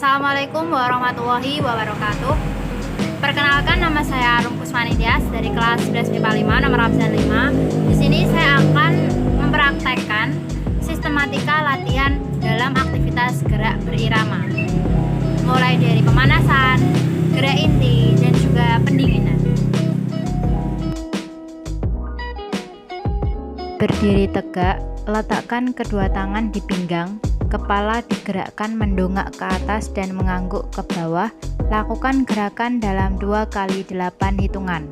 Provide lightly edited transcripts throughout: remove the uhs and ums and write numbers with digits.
Assalamualaikum warahmatullahi wabarakatuh. Perkenalkan, nama saya Arum Kusmanidias dari kelas 11 MIPA 5 nomor absen 5. Di sini saya akan mempraktekkan sistematika latihan dalam aktivitas gerak berirama, mulai dari pemanasan, gerak inti, dan juga pendinginan. Berdiri tegak, letakkan kedua tangan di pinggang, kepala digerakkan mendongak ke atas dan mengangguk ke bawah. Lakukan gerakan dalam 2 kali 8 hitungan.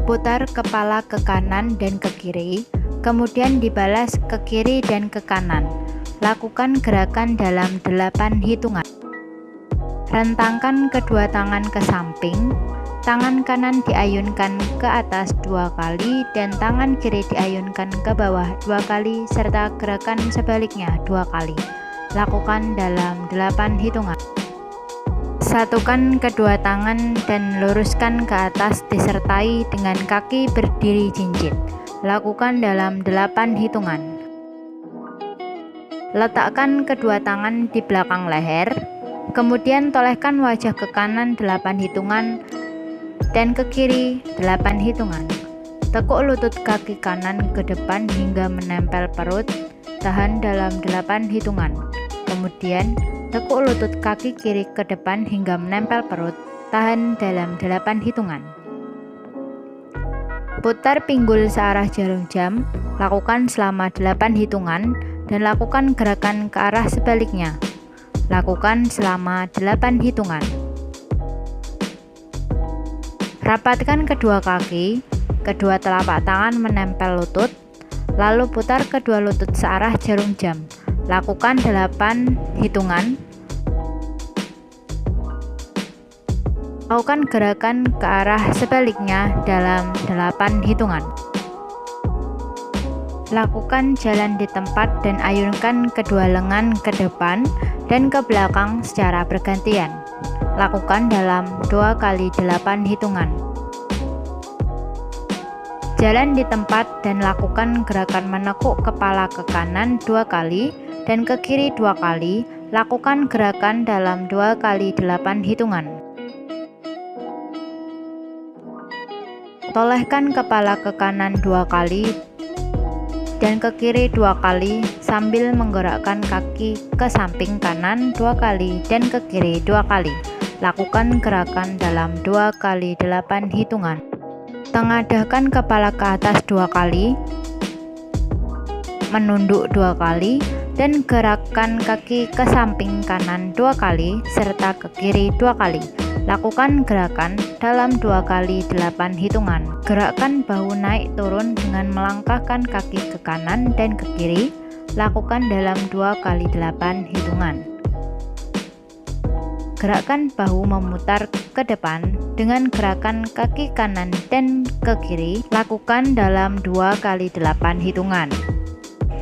Putar kepala ke kanan dan ke kiri, kemudian dibalas ke kiri dan ke kanan. Lakukan gerakan dalam 8 hitungan. Rentangkan kedua tangan ke samping. Tangan kanan diayunkan ke atas 2 kali dan tangan kiri diayunkan ke bawah 2 kali serta gerakan sebaliknya 2 kali. Lakukan dalam 8 hitungan. Satukan kedua tangan dan luruskan ke atas disertai dengan kaki berdiri jinjit. Lakukan dalam 8 hitungan. Letakkan kedua tangan di belakang leher, kemudian tolehkan wajah ke kanan 8 hitungan dan ke kiri 8 hitungan. Tekuk lutut kaki kanan ke depan hingga menempel perut, tahan dalam 8 hitungan. Kemudian tekuk lutut kaki kiri ke depan hingga menempel perut, tahan dalam 8 hitungan. Putar pinggul searah jarum jam, lakukan selama 8 hitungan dan lakukan gerakan ke arah sebaliknya. Lakukan selama 8 hitungan. Rapatkan kedua kaki, kedua telapak tangan menempel lutut, lalu putar kedua lutut searah jarum jam. Lakukan 8 hitungan. Lakukan gerakan ke arah sebaliknya dalam 8 hitungan. Lakukan jalan di tempat dan ayunkan kedua lengan ke depan dan ke belakang secara bergantian. Lakukan dalam 2 kali 8 hitungan. Jalan di tempat dan lakukan gerakan menekuk kepala ke kanan 2 kali dan ke kiri 2 kali. Lakukan gerakan dalam 2 kali 8 hitungan. Tolehkan kepala ke kanan 2 kali dan ke kiri 2 kali sambil menggerakkan kaki ke samping kanan 2 kali dan ke kiri 2 kali. Lakukan gerakan dalam 2 kali 8 hitungan. Tengadahkan kepala ke atas 2 kali, menunduk 2 kali, dan gerakkan kaki ke samping kanan 2 kali serta ke kiri 2 kali. Lakukan gerakan dalam 2 kali 8 hitungan. Gerakkan bahu naik turun dengan melangkahkan kaki ke kanan dan ke kiri. Lakukan dalam 2 kali 8 hitungan. Gerakkan bahu memutar ke depan dengan gerakan kaki kanan dan ke kiri. Lakukan dalam 2 kali 8 hitungan.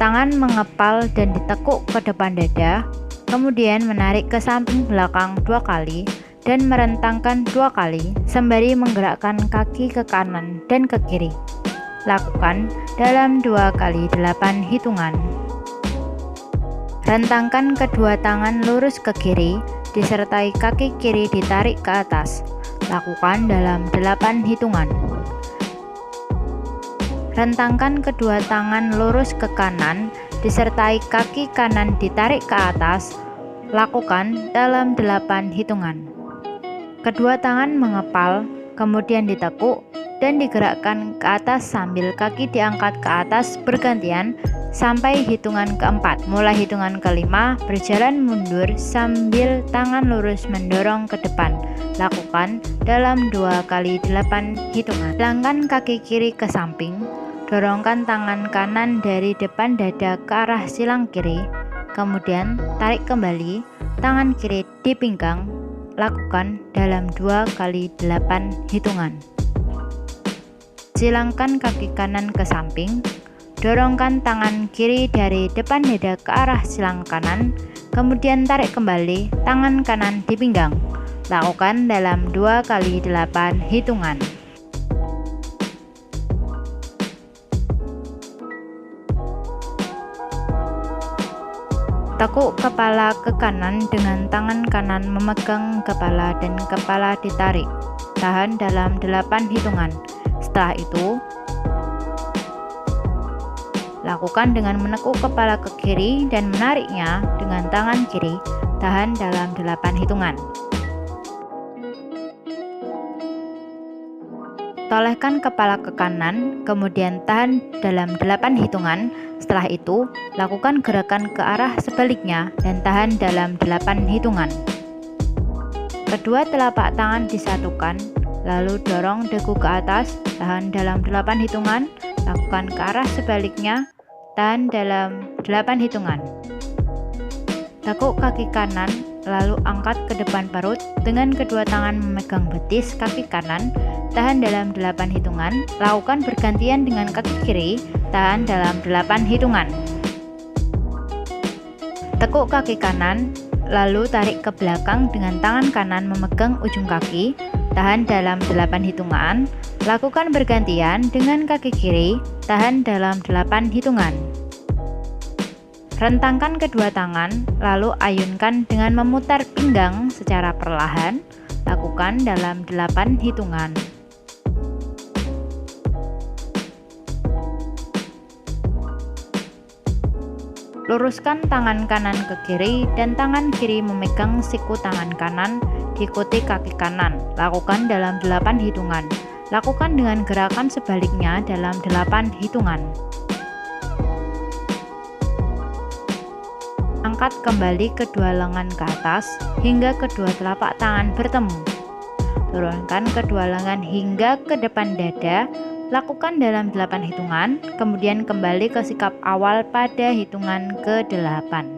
Tangan mengepal dan ditekuk ke depan dada, kemudian menarik ke samping belakang 2 kali dan merentangkan 2 kali sembari menggerakkan kaki ke kanan dan ke kiri. Lakukan dalam 2 kali 8 hitungan. Rentangkan kedua tangan lurus ke kiri, disertai kaki kiri ditarik ke atas. Lakukan dalam 8 hitungan. Rentangkan kedua tangan lurus ke kanan, disertai kaki kanan ditarik ke atas. Lakukan dalam 8 hitungan. Kedua tangan mengepal, kemudian ditekuk dan digerakkan ke atas sambil kaki diangkat ke atas bergantian sampai hitungan keempat. Mulai hitungan kelima, berjalan mundur sambil tangan lurus mendorong ke depan. Lakukan dalam 2 kali 8 hitungan. Langkan kaki kiri ke samping, dorongkan tangan kanan dari depan dada ke arah silang kiri, kemudian tarik kembali, tangan kiri di pinggang. Lakukan dalam 2 kali 8 hitungan. Silangkan kaki kanan ke samping, dorongkan tangan kiri dari depan dada ke arah silang kanan, kemudian tarik kembali tangan kanan di pinggang. Lakukan dalam 2 kali 8 hitungan. Tekuk kepala ke kanan dengan tangan kanan memegang kepala dan kepala ditarik. Tahan dalam 8 hitungan. Setelah itu, lakukan dengan menekuk kepala ke kiri dan menariknya dengan tangan kiri. Tahan dalam 8 hitungan. Tolehkan kepala ke kanan, kemudian tahan dalam 8 hitungan. Setelah itu, lakukan gerakan ke arah sebaliknya dan tahan dalam 8 hitungan. Kedua telapak tangan disatukan, lalu dorong dagu ke atas, tahan dalam 8 hitungan, lakukan ke arah sebaliknya, tahan dalam 8 hitungan. Tekuk kaki kanan, lalu angkat ke depan perut dengan kedua tangan memegang betis kaki kanan, tahan dalam 8 hitungan, lakukan bergantian dengan kaki kiri, tahan dalam 8 hitungan. Tekuk kaki kanan, lalu tarik ke belakang dengan tangan kanan memegang ujung kaki, tahan dalam 8 hitungan, lakukan bergantian dengan kaki kiri, tahan dalam 8 hitungan. Rentangkan kedua tangan, lalu ayunkan dengan memutar pinggang secara perlahan, lakukan dalam 8 hitungan. Luruskan tangan kanan ke kiri dan tangan kiri memegang siku tangan kanan, diikuti kaki kanan. Lakukan dalam 8 hitungan. Lakukan dengan gerakan sebaliknya dalam 8 hitungan. Angkat kembali kedua lengan ke atas hingga kedua telapak tangan bertemu. Turunkan kedua lengan hingga ke depan dada. Lakukan dalam 8 hitungan, kemudian kembali ke sikap awal pada hitungan ke-8.